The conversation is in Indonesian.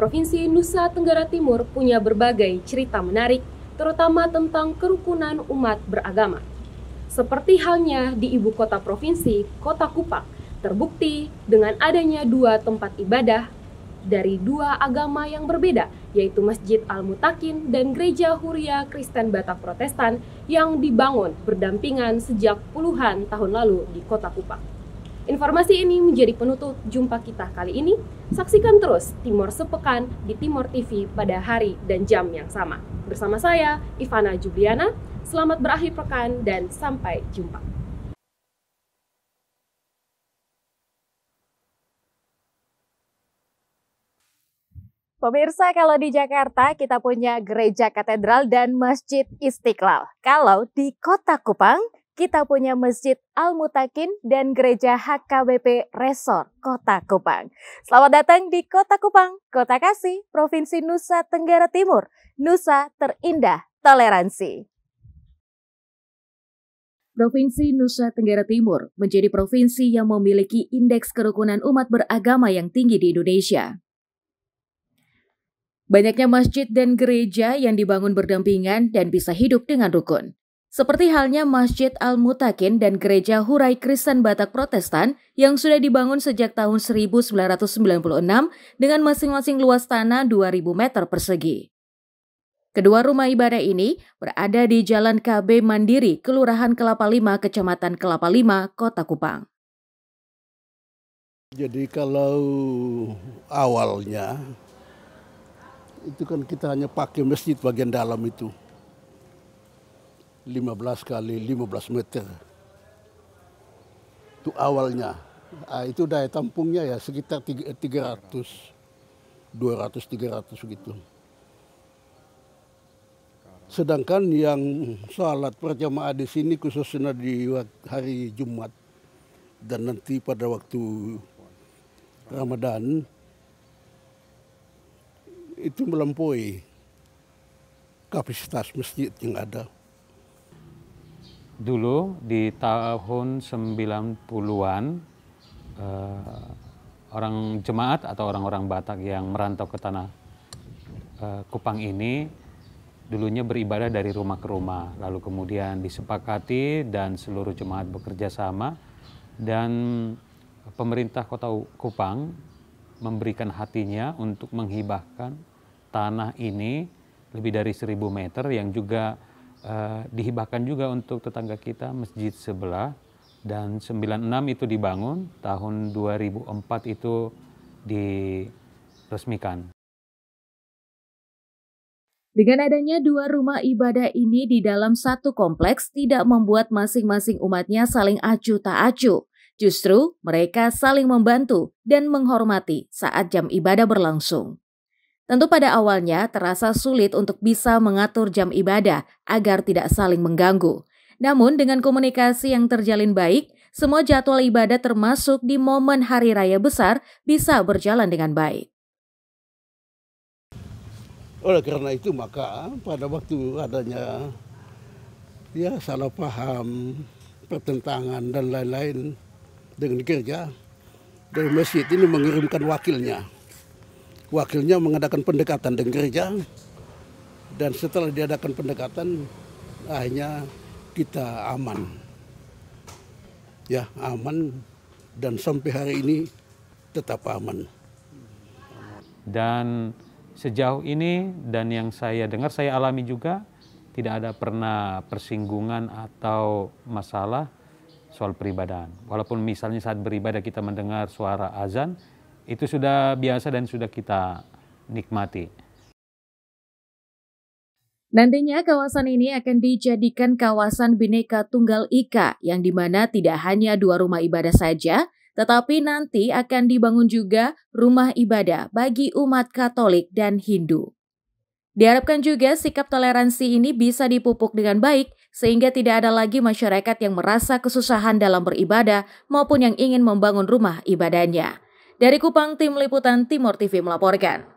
Provinsi Nusa Tenggara Timur punya berbagai cerita menarik, terutama tentang kerukunan umat beragama. Seperti halnya di ibu kota provinsi, Kota Kupang, terbukti dengan adanya dua tempat ibadah dari dua agama yang berbeda, yaitu Masjid Al-Mutakin dan Gereja Huria Kristen Batak Protestan yang dibangun berdampingan sejak puluhan tahun lalu di Kota Kupang. Informasi ini menjadi penutup jumpa kita kali ini. Saksikan terus Timor Sepekan di Timor TV pada hari dan jam yang sama. Bersama saya, Ivana Juliana. Selamat berakhir pekan dan sampai jumpa. Pemirsa, kalau di Jakarta kita punya Gereja Katedral dan Masjid Istiqlal. Kalau di Kota Kupang, kita punya Masjid Al-Mutakin dan Gereja HKBP Resort Kota Kupang. Selamat datang di Kota Kupang, Kota Kasih, Provinsi Nusa Tenggara Timur. Nusa terindah toleransi. Provinsi Nusa Tenggara Timur menjadi provinsi yang memiliki indeks kerukunan umat beragama yang tinggi di Indonesia. Banyaknya masjid dan gereja yang dibangun berdampingan dan bisa hidup dengan rukun. Seperti halnya Masjid Al-Mutakin dan Gereja Huria Kristen Batak Protestan yang sudah dibangun sejak tahun 1996 dengan masing-masing luas tanah 2.000 meter persegi. Kedua rumah ibadah ini berada di Jalan KB Mandiri, Kelurahan Kelapa Lima, Kecamatan Kelapa Lima, Kota Kupang. Jadi kalau awalnya itu kan kita hanya pakai masjid bagian dalam itu 15 kali 15 meter. Itu awalnya. Itu daya tampungnya ya sekitar 200-300 gitu. Sedangkan yang salat berjamaah di sini khususnya di hari Jumat dan nanti pada waktu Ramadan itu melampaui kapasitas masjid yang ada. Dulu di tahun 90-an orang jemaat atau orang-orang Batak yang merantau ke tanah Kupang ini dulunya beribadah dari rumah ke rumah, lalu kemudian disepakati dan seluruh jemaat bekerja sama dan pemerintah Kota Kupang memberikan hatinya untuk menghibahkan tanah ini lebih dari 1.000 meter yang juga dihibahkan juga untuk tetangga kita masjid sebelah, dan 96 itu dibangun, tahun 2004 itu diresmikan. Dengan adanya dua rumah ibadah ini di dalam satu kompleks tidak membuat masing-masing umatnya saling acuh tak acuh. Justru mereka saling membantu dan menghormati saat jam ibadah berlangsung. Tentu pada awalnya terasa sulit untuk bisa mengatur jam ibadah agar tidak saling mengganggu. Namun dengan komunikasi yang terjalin baik, semua jadwal ibadah termasuk di momen hari raya besar bisa berjalan dengan baik. Oleh karena itu maka pada waktu adanya salah paham, pertentangan dan lain-lain dengan gereja, dari masjid ini mengirimkan wakilnya. Wakilnya mengadakan pendekatan dengan gereja, dan setelah diadakan pendekatan, akhirnya kita aman. Ya, aman, dan sampai hari ini tetap aman. Dan sejauh ini, dan yang saya dengar, saya alami juga, tidak ada pernah persinggungan atau masalah soal peribadahan. Walaupun misalnya saat beribadah kita mendengar suara azan, itu sudah biasa dan sudah kita nikmati. Nantinya kawasan ini akan dijadikan kawasan Bhinneka Tunggal Ika, yang dimana tidak hanya dua rumah ibadah saja, tetapi nanti akan dibangun juga rumah ibadah bagi umat Katolik dan Hindu. Diharapkan juga sikap toleransi ini bisa dipupuk dengan baik, sehingga tidak ada lagi masyarakat yang merasa kesusahan dalam beribadah maupun yang ingin membangun rumah ibadahnya. Dari Kupang, Tim Liputan Timor TV melaporkan.